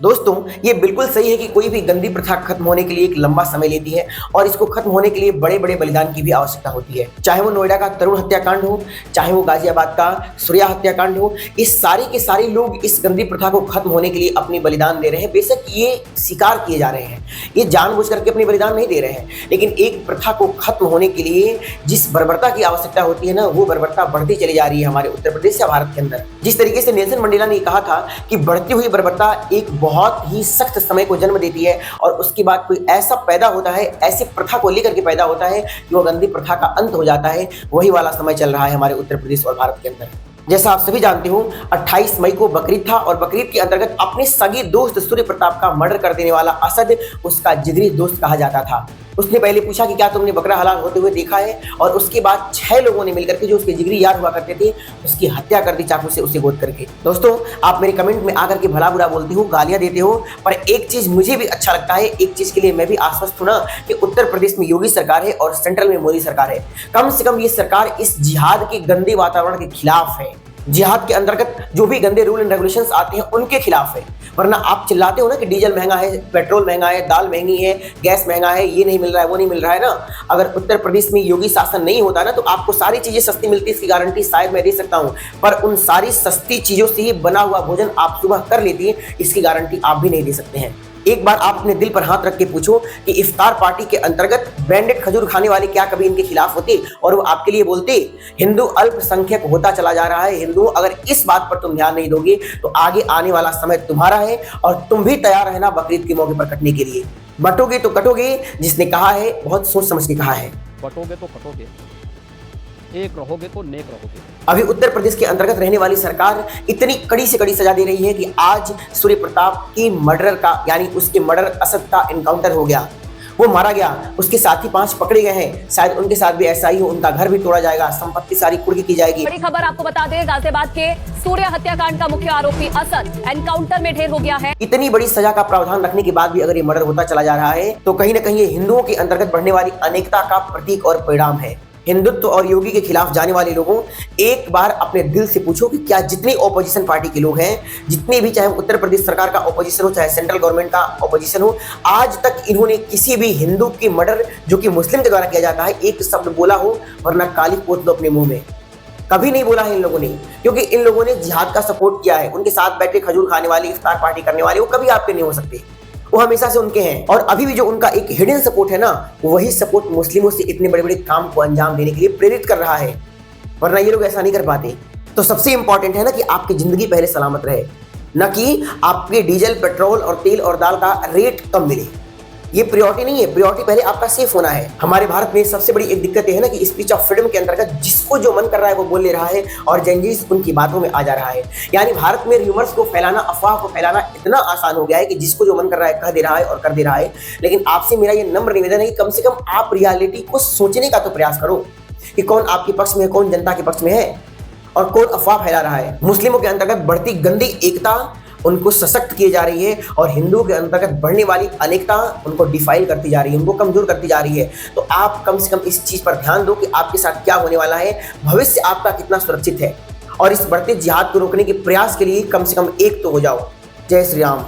दोस्तों, ये बिल्कुल सही है कि कोई भी गंदी प्रथा खत्म होने के लिए एक लंबा समय लेती है और इसको खत्म होने के लिए बड़े-बड़े बलिदान की भी आवश्यकता होती है। चाहे वो नोएडा का तरुण हत्याकांड हो, चाहे वो गाजियाबाद का सूर्या हत्याकांड हो, इस सारे के सारे लोग इस गंदी प्रथा को खत्म होने के लिए अपनी बलिदान दे रहे हैं। बेशक ये स्वीकार किए जा रहे हैं, ये जानबूझ करके अपनी बलिदान नहीं दे रहे हैं, लेकिन एक प्रथा को खत्म होने के लिए जिस बर्बरता की आवश्यकता होती है ना, वो बर्बरता बढ़ती चली जा रही है हमारे उत्तर प्रदेश या भारत के अंदर। जिस तरीके से नेल्सन मंडेला ने कहा था कि बढ़ती हुई बर्बरता एक बहुत ही सख्त समय को जन्म देती है और उसके बाद कोई ऐसा पैदा होता है, ऐसी प्रथा को लेकर के पैदा होता है कि वो गंदी प्रथा का अंत हो जाता है। वही वाला समय चल रहा है हमारे उत्तर प्रदेश और भारत के अंदर। जैसा आप सभी जानते हो, 28 मई को बकरीद था और बकरीद के अंतर्गत अपने सगे दोस्त सूर्य प्रताप का मर्डर कर देने वाला असद उसका जिगरी दोस्त कहा जाता था। उसने पहले पूछा कि क्या तुमने बकरा हलाल होते हुए देखा है, और उसके बाद 6 लोगों ने मिलकर के, जो उसके जिगरी यार हुआ करते थे, उसकी हत्या कर दी चाकू से उसे गोद करके। दोस्तों, आप मेरे कमेंट में आकर के भला बुरा बोलते हो, गालियां देते हो, पर एक चीज मुझे भी अच्छा लगता है, एक चीज के लिए मैं भी आश्वस्त हूं ना, कि उत्तर प्रदेश में योगी सरकार है और सेंट्रल में मोदी सरकार है। कम से कम ये सरकार इस जिहाद के गंदे वातावरण के खिलाफ है। जिहाद के अंतर्गत जो भी गंदे रूल एंड रेगुलेशंस आते हैं उनके खिलाफ है। वरना आप चिल्लाते हो ना कि डीजल महंगा है, पेट्रोल महंगा है, दाल महंगी है, गैस महंगा है, ये नहीं मिल रहा है, वो नहीं मिल रहा है ना। अगर उत्तर प्रदेश में योगी शासन नहीं होता ना, तो आपको सारी चीजें सस्ती मिलती, इसकी गारंटी शायद मैं दे सकता हूं, पर उन सारी सस्ती चीजों से ही बना हुआ भोजन आप सुबह कर लेती हैं, इसकी गारंटी आप भी नहीं दे सकते हैं। एक बार आप अपने दिल पर हाथ रख के पूछो कि इफ्तार पार्टी के अंतर्गत ब्रांडेड खजूर खाने वाले क्या कभी इनके खिलाफ होते और वो आपके लिए बोलते? हिंदू अल्पसंख्यक होता चला जा रहा है। हिंदू, अगर इस बात पर तुम ध्यान नहीं दोगे तो आगे आने वाला समय तुम्हारा है और तुम भी तैयार रहना बकरीद के मौके पर कटने के लिए। बटोगे तो कटोगे, जिसने कहा है बहुत सोच समझ के कहा है। बटोगे तो कटोगे, एक रहोगे तो नेक रहोगे। अभी उत्तर प्रदेश के अंतर्गत रहने वाली सरकार इतनी कड़ी से कड़ी सजा दे रही है कि आज सूर्य प्रताप की मर्डर का, यानी उसके मर्डर असद का एनकाउंटर हो गया, वो मारा गया, उसके साथी 5 पकड़े गए हैं। शायद उनके साथ भी ऐसा ही हो, उनका घर भी तोड़ा जाएगा, संपत्ति सारी कुर्की की जाएगी। बड़ी खबर आपको बता दें, गाजियाबाद के सूर्या हत्याकांड का मुख्य आरोपी असद एनकाउंटर में ढेर हो गया है। इतनी बड़ी सजा का प्रावधान रखने के बाद भी अगर ये मर्डर होता चला जा रहा है, तो कहीं ना कहीं ये हिंदुओं के अंतर्गत बढ़ने वाली अनेकता का प्रतीक और परिणाम है। हिंदुत्व और योगी के खिलाफ जाने वाले लोगों, एक बार अपने दिल से पूछो कि क्या जितनी ओपोजिशन पार्टी के लोग हैं, जितने भी, चाहे उत्तर प्रदेश सरकार का ओपोजिशन हो, चाहे सेंट्रल गवर्नमेंट का ओपोजिशन हो, आज तक इन्होंने किसी भी हिंदू की मर्डर जो कि मुस्लिम के द्वारा किया जाता है, एक शब्द बोला हो? वरना काली पोत लो अपने मुंह में। कभी नहीं बोला है इन लोगों ने, क्योंकि इन लोगों ने जिहाद का सपोर्ट किया है। उनके साथ बैठे खजूर खाने वाले, इफ्तार पार्टी करने वाले, वो कभी आपके नहीं हो सकते, वो हमेशा से उनके हैं। और अभी भी जो उनका एक हिडन सपोर्ट है ना, वही सपोर्ट मुस्लिमों से इतने बड़े बड़े काम को अंजाम देने के लिए प्रेरित कर रहा है, वरना ये लोग ऐसा नहीं कर पाते। तो सबसे इंपॉर्टेंट है ना कि आपकी जिंदगी पहले सलामत रहे, न कि आपके डीजल, पेट्रोल और तेल और दाल का रेट कम मिले। ये प्रायोरिटी नहीं है, प्रायोरिटी पहले आपका सेफ होना है। हमारे भारत में सबसे बड़ी एक दिक्कत है ना कि स्पीच ऑफ फ्रीडम के अंतर्गत जिसको जो मन कर रहा है वो बोल ले रहा है और जंजीस उनकी बातों में आ जा रहा है। यानी भारत में र्यूमर्स को फैलाना, अफवाह को फैलाना इतना आसान हो गया है कि जिसको जो मन कर रहा है कह दे रहा है और कर दे रहा है। लेकिन आपसे मेरा ये नम्र निवेदन है कि कम से कम आप रियलिटी को सोचने का तो प्रयास करो कि कौन आपके पक्ष में है, कौन जनता के पक्ष में है और कौन अफवाह फैला रहा है। मुस्लिमों के अंतर्गत बढ़ती गंदी एकता उनको सशक्त किए जा रही है और हिंदुओं के अंतर्गत बढ़ने वाली अनेकता उनको डिफाइल करती जा रही है, उनको कमजोर करती जा रही है। तो आप कम से कम इस चीज पर ध्यान दो कि आपके साथ क्या होने वाला है, भविष्य आपका कितना सुरक्षित है, और इस बढ़ते जिहाद को रोकने के प्रयास के लिए कम से कम एक तो हो जाओ। जय श्री राम।